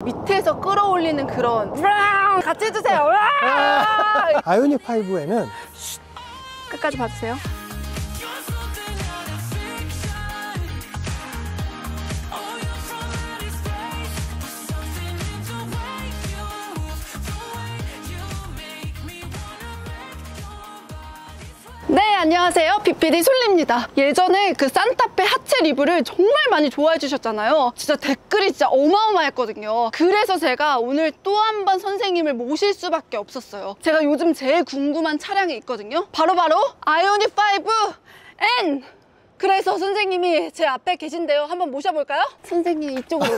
밑에서 끌어올리는 그런 같이 해주세요. 아이오닉 5에는 끝까지 봐주세요. 네, 안녕하세요. BPD 솔리입니다. 예전에 그 산타페 하체 리뷰를 정말 많이 좋아해 주셨잖아요. 진짜 댓글이 진짜 어마어마했거든요. 그래서 제가 오늘 또 한 번 선생님을 모실 수밖에 없었어요. 제가 요즘 제일 궁금한 차량이 있거든요. 바로바로 아이오닉 5N! 그래서 선생님이 제 앞에 계신데요. 한번 모셔볼까요? 선생님 이쪽으로.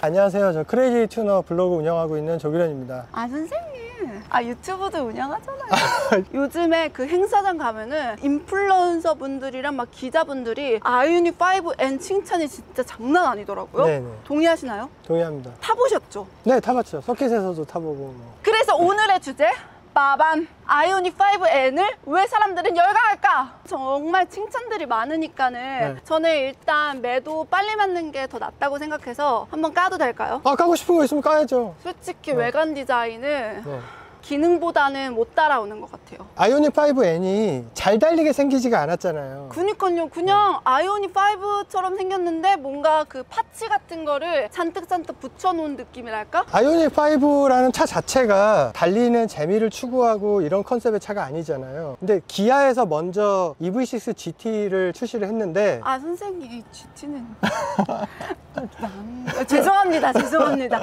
안녕하세요. 저 크레이지 튜너 블로그 운영하고 있는 조기련입니다. 아, 선생님. 아, 유튜브도 운영하잖아요. 요즘에 그 행사장 가면은 인플루언서 분들이랑 막 기자분들이 아이오닉 5N 칭찬이 진짜 장난 아니더라고요. 네네. 동의하시나요? 동의합니다. 타보셨죠? 네, 타봤죠. 서킷에서도 타보고 뭐. 그래서 오늘의 주제 빠밤! 아이오닉 5N을 왜 사람들은 열광할까? 정말 칭찬들이 많으니까는 네. 저는 일단 매도 빨리 맞는 게 더 낫다고 생각해서 한번 까도 될까요? 아, 까고 싶은 거 있으면 까야죠. 솔직히 외관 디자인은 네. 기능보다는 못 따라오는 것 같아요. 아이오닉 5N이 잘 달리게 생기지가 않았잖아요. 그니까요. 그냥 아이오닉 5처럼 생겼는데 뭔가 그 파츠 같은 거를 잔뜩 붙여놓은 느낌이랄까? 아이오닉 5라는 차 자체가 달리는 재미를 추구하고 이런 컨셉의 차가 아니잖아요. 근데 기아에서 먼저 EV6 GT를 출시를 했는데 아, 선생님 GT는 죄송합니다.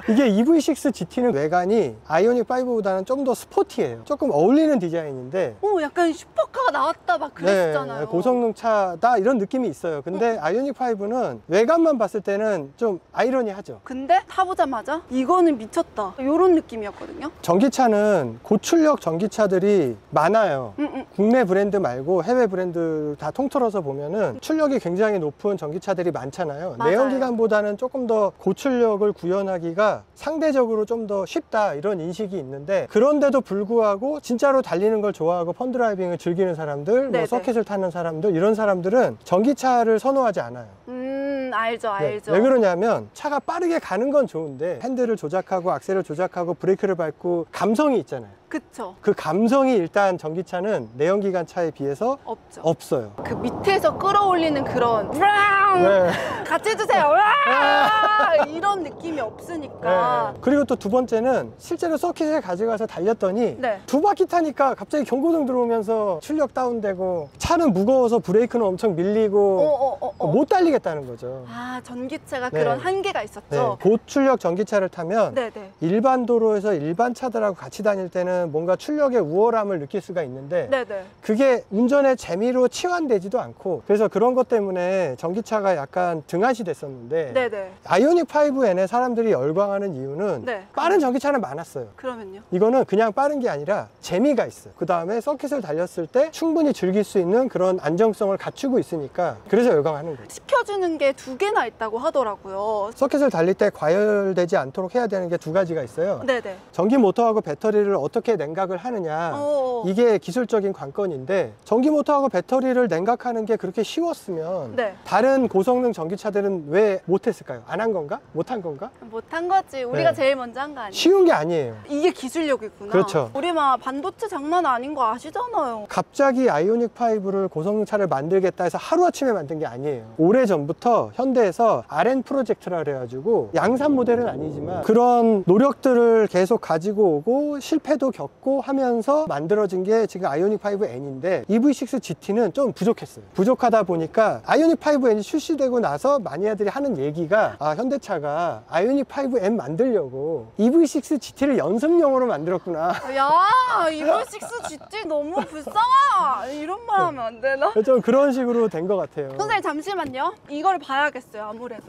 이게 EV6 GT는 외관이 아이오닉 5보다는 좀 더 스포티해요. 조금 어울리는 디자인인데 약간 슈퍼카가 나왔다 막 그랬잖아요. 네, 고성능 차다 이런 느낌이 있어요. 근데 아이오닉 5는 외관만 봤을 때는 좀 아이러니하죠. 근데 타보자마자 이거는 미쳤다 이런 느낌이었거든요. 전기차는 고출력 전기차들이 많아요. 국내 브랜드 말고 해외 브랜드 다 통틀어서 보면은 출력이 굉장히 높은 전기차들이 많잖아요. 맞아요. 내연기관보다는 조금 더 고출력을 구현하기가 상대적으로 좀 더 쉽다 이런 인식이 있는데, 그런데도 불구하고 진짜로 달리는 걸 좋아하고 펀드라이빙을 즐기는 사람들, 뭐 서킷을 타는 사람들, 이런 사람들은 전기차를 선호하지 않아요. 알죠. 왜 그러냐면 차가 빠르게 가는 건 좋은데 핸들을 조작하고 악셀을 조작하고 브레이크를 밟고 감성이 있잖아요. 그쵸. 그 감성이 일단 전기차는 내연기관 차에 비해서 없어요. 그 밑에서 끌어올리는 그런 같이 해주세요 이런 느낌이 없으니까. 그리고 또 두 번째는 실제로 서킷에 가져가서 달렸더니 네. 두 바퀴 타니까 갑자기 경고등 들어오면서 출력 다운되고 차는 무거워서 브레이크는 엄청 밀리고 못 달리겠다는 거죠. 아, 전기차가 그런 한계가 있었죠. 고출력 전기차를 타면 일반 도로에서 일반 차들하고 같이 다닐 때는 뭔가 출력의 우월함을 느낄 수가 있는데 그게 운전의 재미로 치환되지도 않고, 그래서 그런 것 때문에 전기차가 약간 등한시 됐었는데 아이오닉 5N에 사람들이 열광하는 이유는 빠른 전기차는 많았어요. 그러면요? 이거는 그냥 빠른 게 아니라 재미가 있어요. 그 다음에 서킷을 달렸을 때 충분히 즐길 수 있는 그런 안정성을 갖추고 있으니까 그래서 열광하는 거예요. 시켜주는 게 2개나 있다고 하더라고요. 서킷을 달릴 때 과열되지 않도록 해야 되는 게 2가지가 있어요. 전기 모터하고 배터리를 어떻게 냉각을 하느냐, 이게 기술적인 관건인데, 전기 모터하고 배터리를 냉각하는 게 그렇게 쉬웠으면 다른 고성능 전기차들은 왜 못했을까요? 안 한 건가? 못한 건가? 못한 거지. 우리가 제일 먼저 한 거 아니에요? 쉬운 게 아니에요. 이게 기술력이구나. 그렇죠. 우리 막 반도체 장난 아닌 거 아시잖아요. 갑자기 아이오닉 5를 고성능 차를 만들겠다 해서 하루아침에 만든 게 아니에요. 오래전부터 현대에서 RN 프로젝트라 그래가지고 양산 모델은 아니지만 그런 노력들을 계속 가지고 오고 실패도 겪고 하면서 만들어진 게 지금 아이오닉 5N인데, EV6 GT는 좀 부족했어요. 부족하다 보니까 아이오닉 5N이 출시되고 나서 마니아들이 하는 얘기가, 아, 현대차가 아이오닉 5N 만들려고 EV6 GT를 연습용으로 만들었구나. 야, EV6 GT 너무 불쌍하 이런 말 하면 안 되나? 좀 그런 식으로 된 것 같아요. 선생님 잠시만요. 이걸 봐야겠어요. 아무래도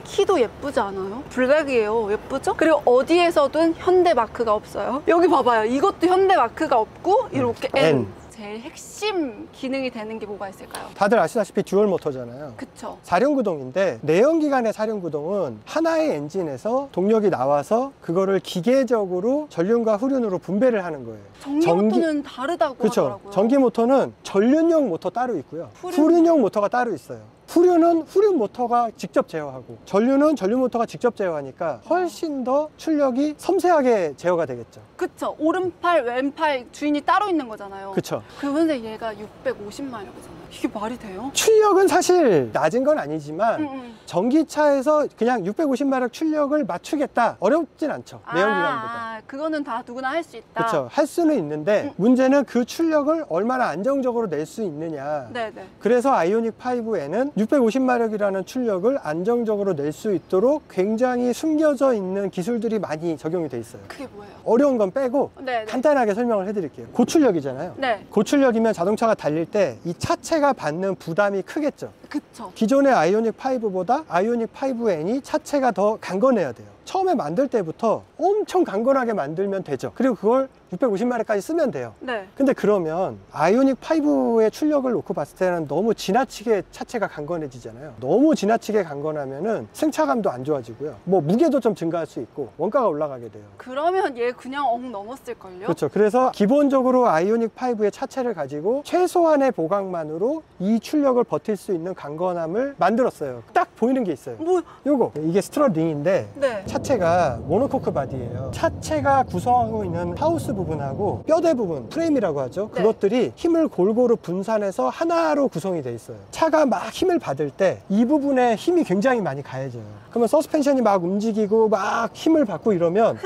키도 예쁘지 않아요? 블랙이에요. 예쁘죠? 그리고 어디에서든 현대 마크가 없어요. 여기 봐봐요. 이것도 현대 마크가 없고 이렇게 N. 제일 핵심 기능이 되는 게 뭐가 있을까요? 다들 아시다시피 듀얼 모터잖아요. 그쵸. 사륜구동인데, 내연기관의 사륜구동은 하나의 엔진에서 동력이 나와서 그거를 기계적으로 전륜과 후륜으로 분배를 하는 거예요. 전기모터는 다르다고 하더라고요. 전기모터는 전륜용 모터 따로 있고요. 후륜용 모터가 따로 있어요. 후륜은 후륜 모터가 직접 제어하고 전륜은 전륜 모터가 직접 제어하니까 훨씬 더 출력이 섬세하게 제어가 되겠죠. 그쵸. 오른팔, 왼팔 주인이 따로 있는 거잖아요. 그쵸. 그런데 얘가 650마력이잖아요. 이게 말이 돼요? 출력은 사실 낮은 건 아니지만 전기차에서 그냥 650마력 출력을 맞추겠다 어렵진 않죠. 내연기관보다. 그거는 다 누구나 할 수 있다. 그렇죠. 할 수는 있는데 문제는 그 출력을 얼마나 안정적으로 낼 수 있느냐. 네네. 그래서 아이오닉 5N은 650마력이라는 출력을 안정적으로 낼 수 있도록 굉장히 숨겨져 있는 기술들이 많이 적용이 돼 있어요. 그게 뭐예요? 어려운 건 빼고 네네. 간단하게 설명을 해드릴게요. 고출력이잖아요. 네. 고출력이면 자동차가 달릴 때 이 차체가 받는 부담이 크겠죠. 그쵸. 기존의 아이오닉 5보다 아이오닉 5N이 차체가 더 강건해야 돼요. 처음에 만들 때부터 엄청 강건하게 만들면 되죠. 그리고 그걸 650마력까지 쓰면 돼요. 네. 근데 그러면 아이오닉 5의 출력을 놓고 봤을 때는 너무 지나치게 차체가 강건해지잖아요. 너무 지나치게 강건하면은 승차감도 안 좋아지고요. 뭐 무게도 좀 증가할 수 있고 원가가 올라가게 돼요. 그러면 얘 그냥 넘었을걸요? 그렇죠. 그래서 기본적으로 아이오닉 5의 차체를 가지고 최소한의 보강만으로 이 출력을 버틸 수 있는 강건함을 만들었어요. 딱 보이는 게 있어요. 뭐? 요거 이게 스트럿 링인데 네. 차체가 모노코크 바디예요. 차체가 구성하고 있는 하우스 부분하고 뼈대 부분, 프레임이라고 하죠. 네. 그것들이 힘을 골고루 분산해서 하나로 구성이 돼 있어요. 차가 막 힘을 받을 때 이 부분에 힘이 굉장히 많이 가해져요. 그러면 서스펜션이 막 움직이고 막 힘을 받고 이러면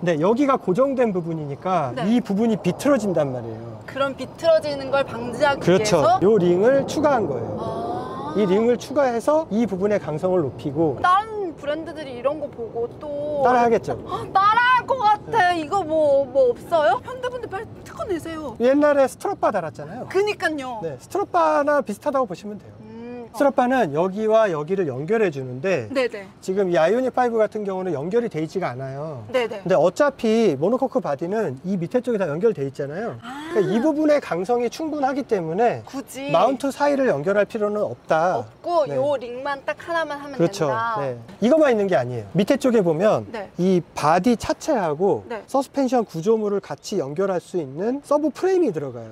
네, 여기가 고정된 부분이니까 네. 이 부분이 비틀어진단 말이에요. 그런 비틀어지는 걸 방지하기 그렇죠. 위해서 요 링을 추가한 거예요. 아... 이 링을 추가해서 이 부분의 강성을 높이고 다른 브랜드들이 이런 거 보고 또 따라하겠죠. 따라할 것 같아. 이거 뭐 없어요? 현대분들 빨리 특허 내세요. 옛날에 스트럿바 달았잖아요. 그니까요. 네, 스트럿바나 비슷하다고 보시면 돼요. 스트럿바는 여기와 여기를 연결해 주는데 네네. 지금 이 아이오닉 5 같은 경우는 연결이 돼 있지가 않아요. 네네. 근데 어차피 모노코크 바디는 이 밑에 쪽이 다 연결돼 있잖아요. 그러니까 이 부분의 강성이 충분하기 때문에 굳이 마운트 사이를 연결할 필요는 없다. 없고 네. 요 링만 딱 하나만 하면 그렇죠. 된다. 네. 이것만 있는 게 아니에요. 밑에 쪽에 보면 네. 이 바디 차체하고 네. 서스펜션 구조물을 같이 연결할 수 있는 서브 프레임이 들어가요.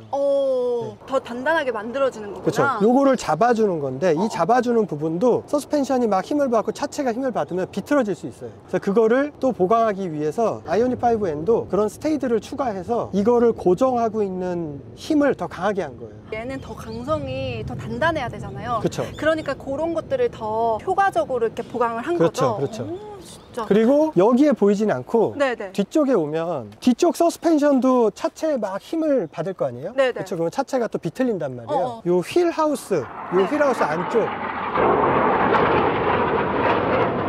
더 단단하게 만들어지는 거구나. 그렇죠. 요거를 잡아주는 건데 이 잡아주는 부분도 서스펜션이 막 힘을 받고 차체가 힘을 받으면 비틀어질 수 있어요. 그래서 그거를 또 보강하기 위해서 아이오닉 5N도 그런 스테이드를 추가해서 이거를 고정하고 있는 힘을 더 강하게 한 거예요. 얘는 더 강성이 더 단단해야 되잖아요. 그렇죠. 그러니까 그런 것들을 더 효과적으로 이렇게 보강을 한 그렇죠. 거죠. 그렇죠. 오, 진짜. 그리고 여기에 보이진 않고 네네. 뒤쪽에 오면 뒤쪽 서스펜션도 차체에 막 힘을 받을 거 아니에요? 네네. 그렇죠. 그러면 차체가 또 비틀린단 말이에요. 어어. 요 휠 하우스, 휠 하우스 안쪽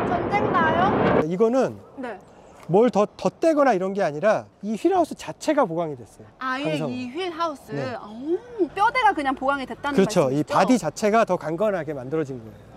전쟁 나요? 이거는 네. 뭘 더 떼거나 이런 게 아니라 이 휠하우스 자체가 보강이 됐어요. 아예 강성. 이 휠 하우스. 네. 뼈대가 그냥 보강이 됐다는 그렇죠. 말씀이시죠? 이 바디 자체가 더 강건하게 만들어진 거예요.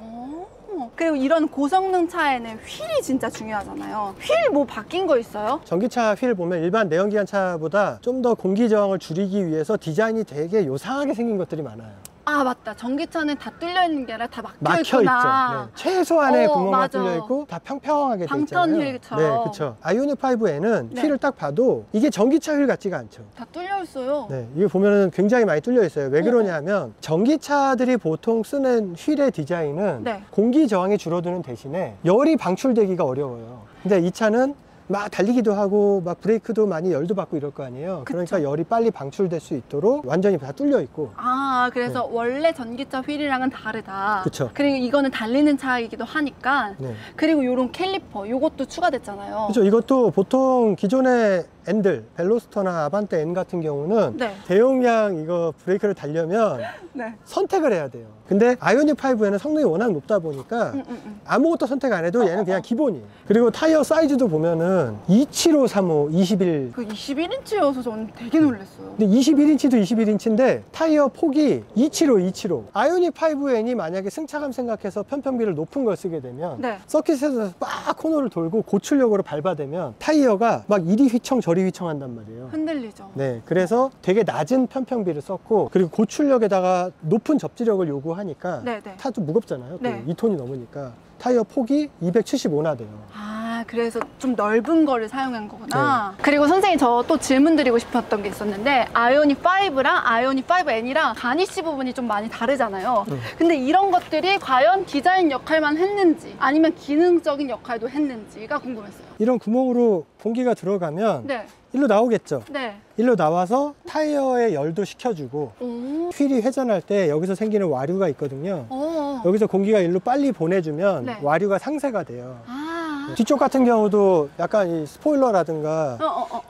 그리고 이런 고성능 차에는 휠이 진짜 중요하잖아요. 휠 뭐 바뀐 거 있어요? 전기차 휠 보면 일반 내연기관 차보다 좀 더 공기 저항을 줄이기 위해서 디자인이 되게 요상하게 생긴 것들이 많아요. 아 맞다. 전기차는 다 뚫려 있는 게 아니라 다 막혀 막혀 있구나. 있죠. 네. 최소한의 구멍만 맞아. 뚫려 있고 다 평평하게 돼 방전 있잖아요. 휠처럼. 네, 그렇죠. 아이오닉 5N은 네. 휠을 딱 봐도 이게 전기차 휠 같지가 않죠. 다 뚫려 있어요. 네, 이거 보면은 굉장히 많이 뚫려 있어요. 왜 그러냐면 전기차들이 보통 쓰는 휠의 디자인은 네. 공기 저항이 줄어드는 대신에 열이 방출되기가 어려워요. 근데 이 차는 막 달리기도 하고 막 브레이크도 많이 열도 받고 이럴 거 아니에요. 그러니까 열이 빨리 방출될 수 있도록 완전히 다 뚫려 있고. 아 그래서 원래 전기차 휠이랑은 다르다. 그쵸. 그리고 이거는 달리는 차이기도 하니까. 네. 그리고 요런 캘리퍼 요것도 추가됐잖아요. 그렇죠. 이것도 보통 기존의 N들, 벨로스터나 아반떼 N 같은 경우는 네. 대용량 이거 브레이크를 달려면 네. 선택을 해야 돼요. 근데 아이오닉 5에는 성능이 워낙 높다 보니까 아무것도 선택 안 해도 얘는 그냥 기본이에요. 그리고 타이어 사이즈도 보면은 27535, 21. 그 21인치여서 저는 되게 놀랐어요. 근데 21인치도 21인치인데 타이어 폭이 275. 아이오닉 5N이 만약에 승차감 생각해서 편평비를 높은 걸 쓰게 되면 네. 서킷에서 막 코너를 돌고 고출력으로 밟아대면 타이어가 막 이리 휘청 저리 휘청한단 말이에요. 흔들리죠. 네, 그래서 되게 낮은 편평비를 썼고 그리고 고출력에다가 높은 접지력을 요구하니까 네네. 타도 무겁잖아요. 또 네. 2톤이 넘으니까 타이어 폭이 275나 돼요. 아 그래서 좀 넓은 거를 사용한 거구나. 그리고 선생님 저 또 질문 드리고 싶었던 게 있었는데 아이오닉 5랑 아이오닉 5N이랑 가니쉬 부분이 좀 많이 다르잖아요. 근데 이런 것들이 과연 디자인 역할만 했는지 아니면 기능적인 역할도 했는지가 궁금했어요. 이런 구멍으로 공기가 들어가면 네. 일로 나오겠죠. 네. 일로 나와서 타이어에 열도 식혀주고 오. 휠이 회전할 때 여기서 생기는 와류가 있거든요. 오. 여기서 공기가 일로 빨리 보내주면 네. 와류가 상쇄가 돼요. 아. 뒤쪽 같은 경우도 약간 이 스포일러라든가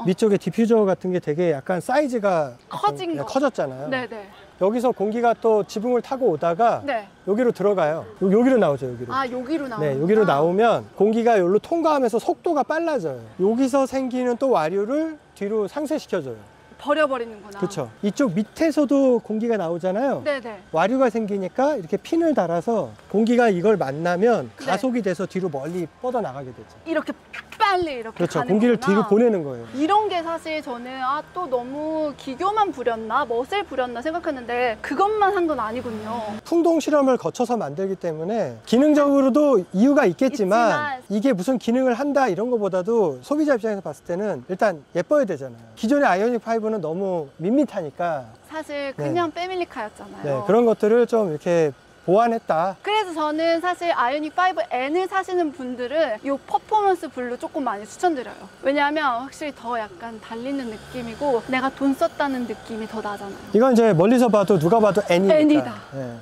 밑쪽에 디퓨저 같은 게 되게 약간 사이즈가 커진 거. 커졌잖아요. 네네. 여기서 공기가 또 지붕을 타고 오다가 네. 여기로 들어가요. 여기로 나오죠, 여기로. 아, 여기로 나오는 네, 여기로 나오면 공기가 여기로 통과하면서 속도가 빨라져요. 여기서 생기는 또 와류를 뒤로 상쇄시켜줘요. 버려버리는구나. 그렇죠. 이쪽 밑에서도 공기가 나오잖아요. 네네. 와류가 생기니까 이렇게 핀을 달아서 공기가 이걸 만나면 네. 가속이 돼서 뒤로 멀리 뻗어나가게 되죠. 이렇게 빨리 이렇게 그렇죠. 가는 공기를 거구나. 뒤로 보내는 거예요. 이런 게 사실 저는 아 또 너무 기교만 부렸나 멋을 부렸나 생각했는데 그것만 한 건 아니군요. 풍동 실험을 거쳐서 만들기 때문에 기능적으로도 이유가 있겠지만 이게 무슨 기능을 한다 이런 것보다도 소비자 입장에서 봤을 때는 일단 예뻐야 되잖아요. 기존의 아이오닉 5는 너무 밋밋하니까 사실 그냥 패밀리카였잖아요. 네, 그런 것들을 좀 이렇게 보완했다. 그래서 저는 사실 아이오닉 5N을 사시는 분들은 이 퍼포먼스 블루 조금 많이 추천드려요. 왜냐하면 확실히 더 약간 달리는 느낌이고 내가 돈 썼다는 느낌이 더 나잖아요. 이건 이제 멀리서 봐도 누가 봐도 N이니까. N이다. 네.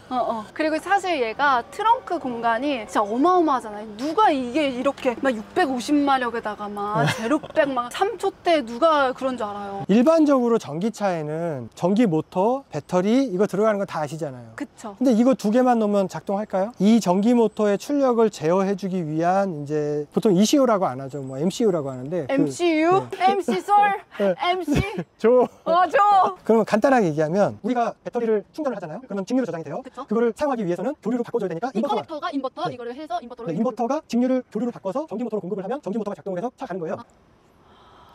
그리고 사실 얘가 트렁크 공간이 진짜 어마어마하잖아요. 누가 이게 이렇게 막 650마력에다가 막 제로백 막 3초대 누가 그런 줄 알아요. 일반적으로 전기차에는 전기 모터, 배터리 이거 들어가는 거 다 아시잖아요. 그쵸. 근데 이거 두 개만 넣으면 작동할까요? 이 전기 모터의 출력을 제어해주기 위한 이제 보통 ECU라고 안 하죠. 뭐 MCU라고 하는데 MCU? 네. MC 솔? 네. MC? 줘. 줘! 그러면 간단하게 얘기하면 우리가 배터리를 충전을 하잖아요. 그러면 직류로 저장이 돼요. 그쵸. 그거를 사용하기 위해서는 교류로 바꿔줘야 되니까 이 인버터가. 커넥터가 인버터 네. 이거를 해서 인버터로 인버터가 직류를 교류로 바꿔서 전기 모터로 공급을 하면 전기 모터가 작동을 해서 차 가는 거예요.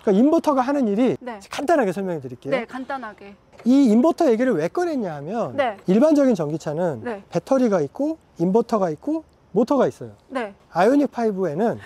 그러니까 인버터가 하는 일이 네. 간단하게 설명해 드릴게요. 네, 간단하게. 이 인버터 얘기를 왜 꺼냈냐 하면 네. 일반적인 전기차는 네. 배터리가 있고 인버터가 있고 모터가 있어요. 네. 아이오닉 5에는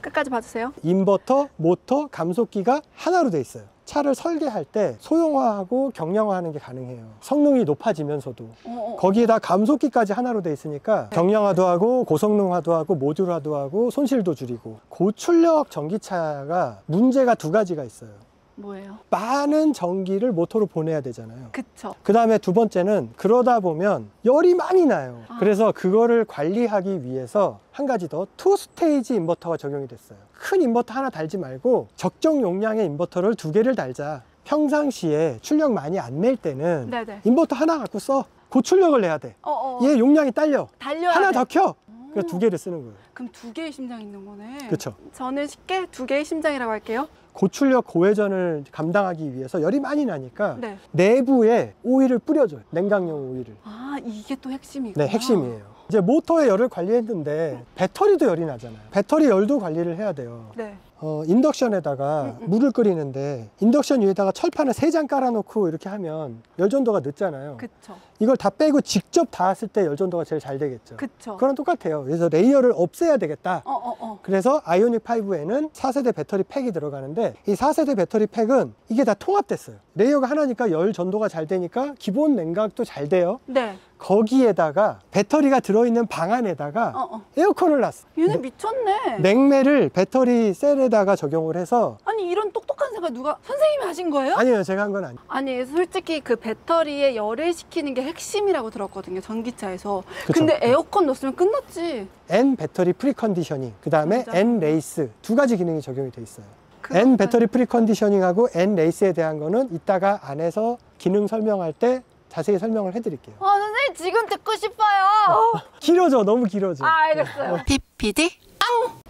끝까지 봐주세요. 인버터, 모터, 감속기가 하나로 돼 있어요. 차를 설계할 때 소형화하고 경량화하는 게 가능해요. 성능이 높아지면서도 거기에다 감속기까지 하나로 돼 있으니까 경량화도 하고 고성능화도 하고 모듈화도 하고 손실도 줄이고. 고출력 전기차가 문제가 두 가지가 있어요. 뭐예요? 많은 전기를 모터로 보내야 되잖아요. 그쵸. 그 다음에 두 번째는 그러다 보면 열이 많이 나요. 그래서 그거를 관리하기 위해서 한 가지 더 투 스테이지 인버터가 적용이 됐어요. 큰 인버터 하나 달지 말고 적정 용량의 인버터를 두 개를 달자. 평상시에 출력 많이 안 낼 때는 네네. 인버터 하나 갖고 써. 고출력을 내야 돼. 얘 용량이 딸려. 달려야 하나 돼. 더 켜. 그래서 두 개를 쓰는 거예요. 그럼 두 개의 심장이 있는 거네. 그렇죠. 저는 쉽게 두 개의 심장이라고 할게요. 고출력 고회전을 감당하기 위해서 열이 많이 나니까 네. 내부에 오일을 뿌려줘요. 냉각용 오일을. 아, 이게 또 핵심이구나. 네, 핵심이에요. 이제 모터의 열을 관리했는데 배터리도 열이 나잖아요. 배터리 열도 관리를 해야 돼요. 네. 인덕션에다가 물을 끓이는데 인덕션 위에다가 철판을 3장 깔아놓고 이렇게 하면 열전도가 늦잖아요. 그쵸. 이걸 다 빼고 직접 닿았을 때 열전도가 제일 잘 되겠죠. 그쵸. 그거랑 똑같아요. 그래서 레이어를 없애야 되겠다. 그래서 그래서 아이오닉 5에는 4세대 배터리 팩이 들어가는데 이 4세대 배터리 팩은 이게 다 통합됐어요. 레이어가 하나니까 열 전도가 잘 되니까 기본 냉각도 잘 돼요. 네. 거기에다가 배터리가 들어있는 방 안에다가 에어컨을 놨어. 얘는 미쳤네. 냉매를 배터리 셀에다가 적용을 해서. 아니 이런 똑똑한 생각 누가 선생님이 하신 거예요? 아니에요, 제가 한 건 아니에요. 아니 솔직히 그 배터리에 열을 식히는 게 핵심이라고 들었거든요, 전기차에서. 그쵸. 근데 에어컨 넣었으면 끝났지. N 배터리 프리컨디셔닝, 그 다음에 진짜? N 레이스 두 가지 기능이 적용이 돼 있어요. N 배터리 프리컨디셔닝하고 N 레이스에 대한 거는 이따가 안에서 기능 설명할 때 자세히 설명을 해드릴게요. 선생님 지금 듣고 싶어요. 길어져, 너무 길어져. 알겠어요. PPD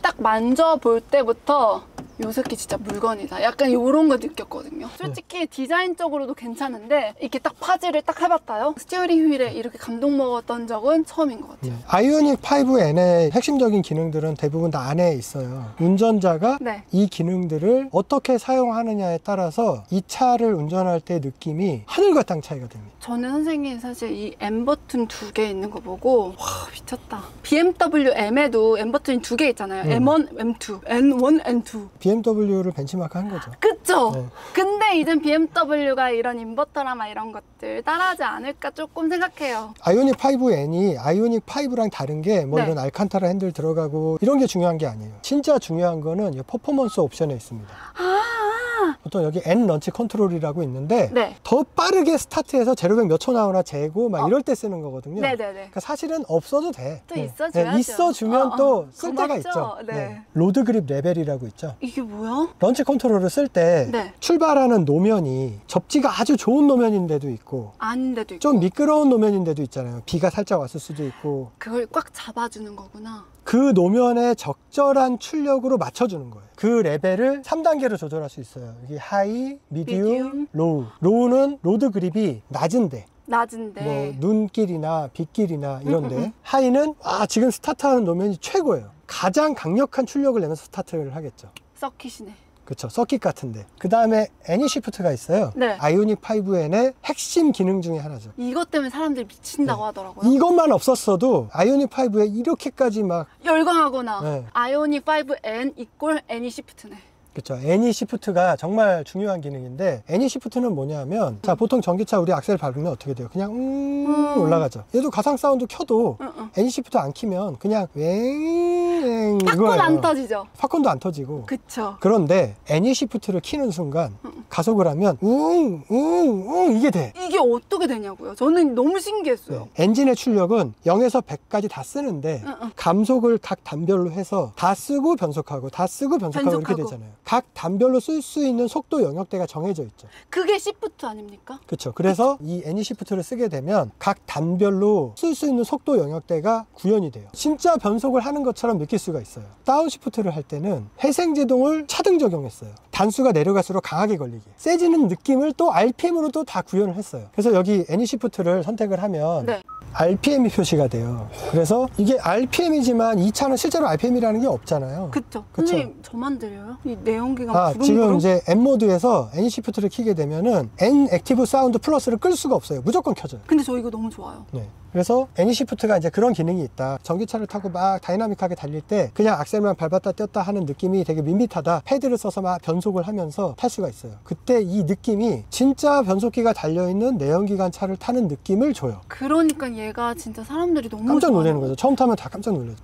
딱 만져볼 때부터 요 새끼 진짜 물건이다. 약간 이런 거 느꼈거든요. 솔직히 디자인적으로도 괜찮은데 이렇게 딱 파지를 딱 해봤다요. 스티어링 휠에 이렇게 감동 먹었던 적은 처음인 것 같아요. 아이오닉 5N의 핵심적인 기능들은 대부분 다 안에 있어요. 운전자가 네. 이 기능들을 어떻게 사용하느냐에 따라서 이 차를 운전할 때 느낌이 하늘과 땅 차이가 됩니다. 저는 선생님 사실 이 M 버튼 2개 있는 거 보고 와 미쳤다. BMW M에도 M 버튼이 2개 있잖아요. M1, M2, N1, N2. BMW를 벤치마크 한 거죠. 그쵸? 네. 근데 이젠 BMW가 이런 인버터나 이런 것들 따라하지 않을까 조금 생각해요. 아이오닉 5N이 아이오닉 5랑 다른 게 뭐 네. 이런 알칸타라 핸들 들어가고 이런 게 중요한 게 아니에요. 진짜 중요한 거는 이 퍼포먼스 옵션에 있습니다. 보통 여기 N 런치 컨트롤이라고 있는데 네. 더 빠르게 스타트해서 제로 100 몇 초 나오나 재고 막 이럴 때 쓰는 거거든요. 네네네. 그러니까 사실은 없어도 돼. 또 있어줘야죠. 있어주면 또 쓸 때가 고맙죠. 있죠. 네. 로드 그립 레벨이라고 있죠. 이게 뭐야? 런치 컨트롤을 쓸 때 네. 출발하는 노면이 접지가 아주 좋은 노면인데도 있고 아닌데도 있고. 좀 미끄러운 노면인데도 있잖아요. 비가 살짝 왔을 수도 있고 그걸 꽉 잡아주는 거구나. 그 노면에 적절한 출력으로 맞춰주는 거예요. 그 레벨을 3단계로 조절할 수 있어요. 여기 하이, 미디움, 미디움. 로우. 로우는 로드 그립이 낮은데 낮은데. 뭐 눈길이나 빗길이나 이런데 하이는 지금 스타트하는 노면이 최고예요. 가장 강력한 출력을 내면서 스타트를 하겠죠. 서킷이네. 그렇죠. 서킷 같은데. 그 다음에 애니시프트가 있어요. 네. 아이오닉 5N의 핵심 기능 중에 하나죠. 이것 때문에 사람들이 미친다고 하더라고요. 이것만 없었어도 아이오닉 5에 이렇게까지 막 열광하거나. 네. 아이오닉 5N 이꼴 애니시프트네. 그렇죠. 애니시프트가 정말 중요한 기능인데 애니시프트는 뭐냐면 자 보통 전기차 우리 악셀 밟으면 어떻게 돼요? 그냥 올라가죠. 얘도 가상 사운드 켜도 애니시프트 안 키면 그냥 웽 팝콘 안 터지죠? 팝콘도 안 터지고. 그쵸. 그런데 애니시프트를 키는 순간 가속을 하면 이게 돼. 이게 어떻게 되냐고요? 저는 너무 신기했어요. 엔진의 출력은 0에서 100까지 다 쓰는데 감속을 각 단별로 해서 다 쓰고 변속하고 다 쓰고 변속하고 이렇게 변속하고. 되잖아요. 각 단별로 쓸 수 있는 속도 영역대가 정해져 있죠. 그게 시프트 아닙니까? 그렇죠. 그래서 이 애니시프트를 쓰게 되면 각 단별로 쓸 수 있는 속도 영역대가 구현이 돼요. 진짜 변속을 하는 것처럼 느낄 수가 있어요. 다운시프트를 할 때는 회생제동을 차등 적용했어요. 단수가 내려갈수록 강하게 걸리게. 세지는 느낌을 또 RPM으로 또 다 구현을 했어요. 그래서 여기 애니시프트를 선택을 하면 네. RPM이 표시가 돼요. 그래서 이게 RPM이지만 이 차는 실제로 RPM이라는 게 없잖아요. 그쵸. 그쵸. 선생님 저만 들려요? 이 내연기관 부릉부릉? 지금 이제 N 모드에서 애니시프트를 키게 되면은 N 액티브 사운드 플러스를 끌 수가 없어요. 무조건 켜져요. 근데 저 이거 너무 좋아요. 네. 그래서 애니시프트가 이제 그런 기능이 있다. 전기차를 타고 막 다이나믹하게 달릴 때 그냥 악셀만 밟았다 뗐다 하는 느낌이 되게 밋밋하다. 패드를 써서 막 변속을 하면서 탈 수가 있어요. 그때 이 느낌이 진짜 변속기가 달려있는 내연기관 차를 타는 느낌을 줘요. 그러니까 얘가 진짜 사람들이 너무 깜짝 놀라는 좋아하는 거죠. 처음 타면 다 깜짝 놀라죠.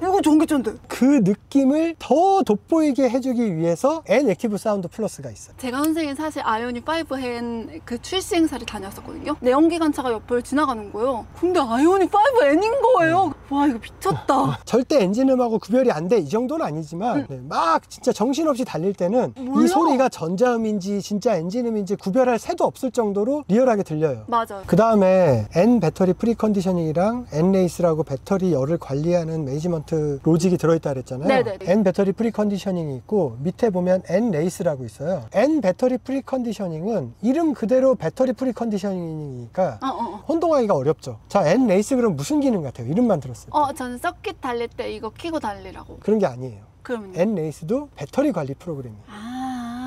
이거 전기차인데. 그 느낌을 더 돋보이게 해주기 위해서 N 액티브 사운드 플러스가 있어요. 제가 선생님 사실 아이오닉 5N 그 출시 행사를 다녔었거든요. 내연기관차가 옆을 지나가는 거예요. 근데 아이오닉 5N인 거예요. 와 이거 미쳤다. 절대 엔진음하고 구별이 안 돼. 이 정도는 아니지만 네, 막 진짜 정신없이 달릴 때는 몰라. 이 소리가 전자음인지 진짜 엔진음인지 구별할 새도 없을 정도로 리얼하게 들려요. 맞아요. 그 다음에 N 배터리 프리컨디셔닝이랑 N 레이스라고 배터리 열을 관리하는 매니지먼트 로직이 들어있다 그랬잖아요. 네네네. N 배터리 프리컨디셔닝이 있고 밑에 보면 N 레이스라고 있어요. N 배터리 프리컨디셔닝은 이름 그대로 배터리 프리컨디셔닝이니까 혼동하기가 어렵죠. 자, N 레이스 그럼 무슨 기능 같아요? 이름만 들었어요. 저는 서킷 달릴 때 이거 키고 달리라고. 그런 게 아니에요. 그러면요? N 레이스도 배터리 관리 프로그램이에요. 아.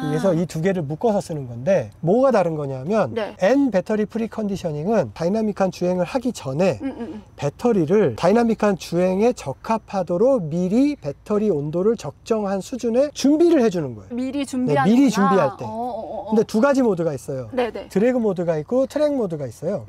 그래서 이 두 개를 묶어서 쓰는 건데 뭐가 다른 거냐면 네. N 배터리 프리컨디셔닝은 다이나믹한 주행을 하기 전에 배터리를 다이나믹한 주행에 적합하도록 미리 배터리 온도를 적정한 수준에 준비를 해주는 거예요. 미리 준비하는 네, 미리 준비할 때. 근데 두 가지 모드가 있어요. 네네. 드래그 모드가 있고 트랙 모드가 있어요.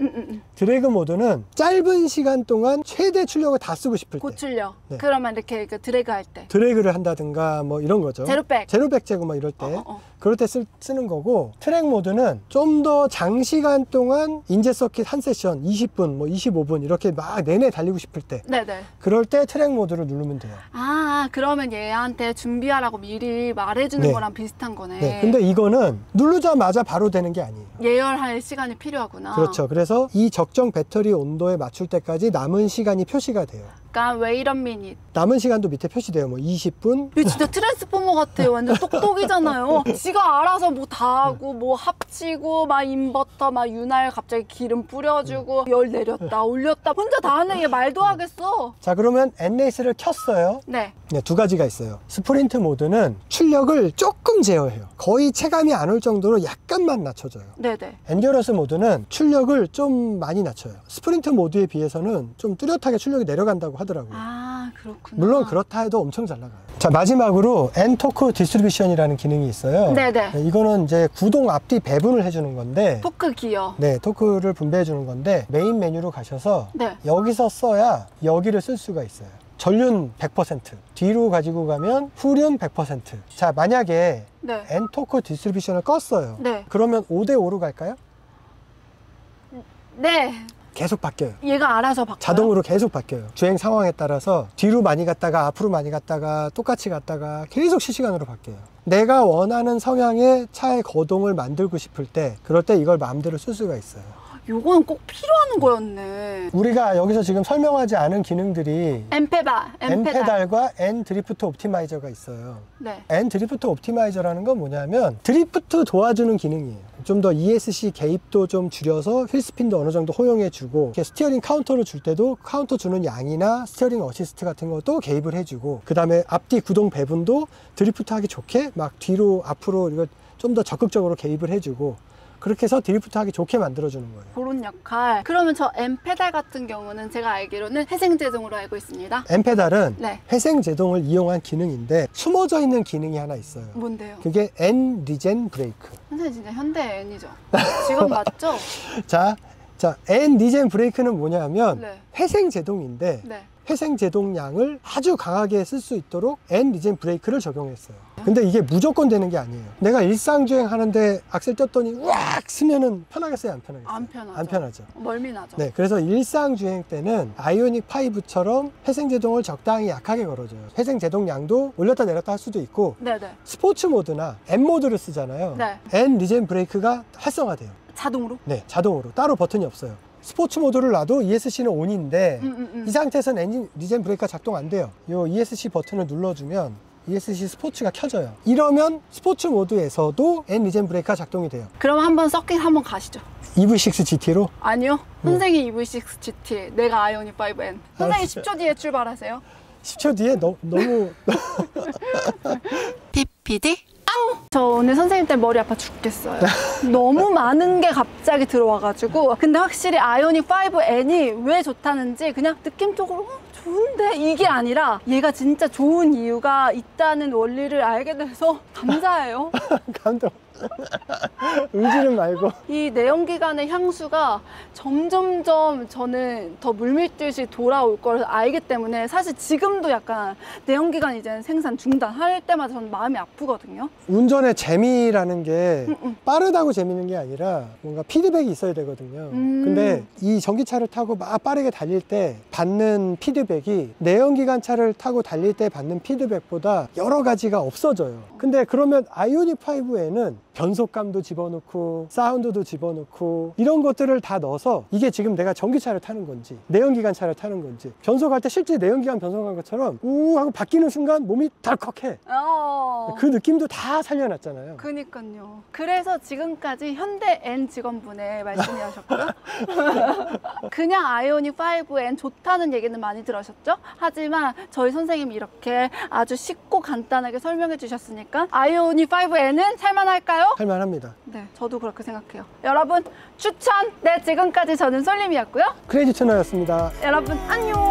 드래그 모드는 짧은 시간 동안 최대 출력을 다 쓰고 싶을 때 고출력. 네. 그러면 이렇게 그 드래그 할 때. 드래그를 한다든가 뭐 이런 거죠. 제로백. 제로백 재고 막 이럴 때 그럴 때 쓰는 거고, 트랙 모드는 좀 더 장시간 동안 인제 서킷 한 세션 20분 뭐 25분 이렇게 막 내내 달리고 싶을 때 네네. 그럴 때 트랙 모드를 누르면 돼요. 아, 그러면 얘한테 준비하라고 미리 말해주는 네. 거랑 비슷한 거네. 네. 근데 이거는 누르자마자 바로 되는 게 아니에요. 예열할 시간이 필요하구나. 그렇죠. 그래서 이 적정 배터리 온도에 맞출 때까지 남은 시간이 표시가 돼요. 약간 wait a minute. 남은 시간도 밑에 표시돼요. 뭐 20분. 이거 진짜 트랜스포머 같아요. 완전 똑똑이잖아요. 지가 알아서 뭐 다 하고 뭐 합치고 막 인버터 막 윤활 갑자기 기름 뿌려주고 열 내렸다 올렸다 혼자 다 하는 게 말도 하겠어. 자, 그러면 엔레이스를 켰어요. 네. 네, 두 가지가 있어요. 스프린트 모드는 출력을 조금 제어해요. 거의 체감이 안 올 정도로 약간만 낮춰줘요. 네네. 엔듀어런스 모드는 출력을 좀 많이 낮춰요. 스프린트 모드에 비해서는 좀 뚜렷하게 출력이 내려간다고 하더라고요. 아, 그렇구나. 물론 그렇다 해도 엄청 잘 나가요. 자, 마지막으로 N-토크 디스트리뷰션이라는 기능이 있어요. 네네. 네, 이거는 이제 구동 앞뒤 배분을 해주는 건데, 토크 기어. 네, 토크를 분배해 주는 건데, 메인 메뉴로 가셔서 네. 여기서 써야 여기를 쓸 수가 있어요. 전륜 100%, 뒤로 가지고 가면 후륜 100%. 자, 만약에 네. N-토크 디스트리뷰션을 껐어요. 네. 그러면 5대5로 갈까요? 네. 계속 바뀌어요. 얘가 알아서 바꿔요? 자동으로 계속 바뀌어요. 주행 상황에 따라서 뒤로 많이 갔다가 앞으로 많이 갔다가 똑같이 갔다가 계속 실시간으로 바뀌어요. 내가 원하는 성향의 차의 거동을 만들고 싶을 때, 그럴 때 이걸 마음대로 쓸 수가 있어요. 요거는 꼭 필요한 거였네. 우리가 여기서 지금 설명하지 않은 기능들이 N페달. N페달과 N 드리프트 옵티마이저가 있어요. 네. N 드리프트 옵티마이저라는 건 뭐냐면 드리프트 도와주는 기능이에요. 좀 더 ESC 개입도 좀 줄여서 휠스핀도 어느 정도 호용해주고, 이렇게 스티어링 카운터를 줄 때도 카운터 주는 양이나 스티어링 어시스트 같은 것도 개입을 해주고, 그 다음에 앞뒤 구동 배분도 드리프트하기 좋게 막 뒤로 앞으로 이거 좀 더 적극적으로 개입을 해주고, 그렇게 해서 드리프트하기 좋게 만들어주는 거예요. 그런 역할. 그러면 저 N페달 같은 경우는 제가 알기로는 회생제동으로 알고 있습니다. N페달은 네. 회생제동을 이용한 기능인데 숨어져 있는 기능이 하나 있어요. 뭔데요? 그게 N 리젠 브레이크. 선생님 진짜 현대 N이죠? 직업 맞죠? 자, N 리젠 브레이크는 뭐냐면 네. 회생제동인데 네. 회생제동량을 아주 강하게 쓸 수 있도록 N 리젠 브레이크를 적용했어요. 근데 이게 무조건 되는 게 아니에요. 내가 일상주행 하는데 악셀 떴더니 우악 쓰면은 편하겠어요, 안 편하겠어요? 안 편하죠. 안 편하죠. 멀미나죠. 네, 그래서 일상주행 때는 아이오닉 5처럼 회생제동을 적당히 약하게 걸어줘요. 회생제동량도 올렸다 내렸다 할 수도 있고, 네네. 스포츠 모드나 N 모드를 쓰잖아요. 네. N 리젠 브레이크가 활성화돼요. 자동으로? 네, 자동으로. 따로 버튼이 없어요. 스포츠 모드를 놔도 ESC는 ON인데 이 상태에서는 N 리젠 브레이크가 작동 안 돼요. 이 ESC 버튼을 눌러주면 ESC 스포츠가 켜져요. 이러면 스포츠 모드에서도 N 리젠 브레이크가 작동이 돼요. 그럼 한번 서킷 한번 가시죠. EV6 GT로? 아니요. 선생이 EV6 GT, 내가 아이오닉 5N. 선생님 10초 뒤에 출발하세요. 10초 뒤에 너무 PPD 저 오늘 선생님 때문에 머리 아파 죽겠어요. 너무 많은 게 갑자기 들어와가지고. 근데 확실히 아이오닉 5N이 왜 좋다는지 그냥 느낌적으로 좋은데 이게 아니라 얘가 진짜 좋은 이유가 있다는 원리를 알게 돼서 감사해요. 감동. 의지는 말고. 이 내연기관의 향수가 점점점 저는 더 물밀듯이 돌아올 걸 알기 때문에 사실 지금도 약간 내연기관 이제 생산 중단할 때마다 저는 마음이 아프거든요. 운전의 재미라는 게 빠르다고 재밌는 게 아니라 뭔가 피드백이 있어야 되거든요. 근데 이 전기차를 타고 막 빠르게 달릴 때 받는 피드백이 내연기관 차를 타고 달릴 때 받는 피드백보다 여러 가지가 없어져요. 근데 그러면 아이오닉 5에는 변속감도 집어넣고 사운드도 집어넣고 이런 것들을 다 넣어서 이게 지금 내가 전기차를 타는 건지 내연기관 차를 타는 건지, 변속할 때 실제 내연기관 변속한 것처럼 우 하고 바뀌는 순간 몸이 덜컥해. 그 느낌도 다 살려놨잖아요. 그니까요. 그래서 지금까지 현대 N 직원분의 말씀이셨고요. 그냥 아이오닉 5N 좋다는 얘기는 많이 들으셨죠? 하지만 저희 선생님이 이렇게 아주 쉽고 간단하게 설명해 주셨으니까 아이오닉 5N은 살만할까요? 할만합니다. 네, 저도 그렇게 생각해요. 여러분 추천! 네, 지금까지 저는 솔림이었고요. 크레이지 투너였습니다. 여러분 안녕!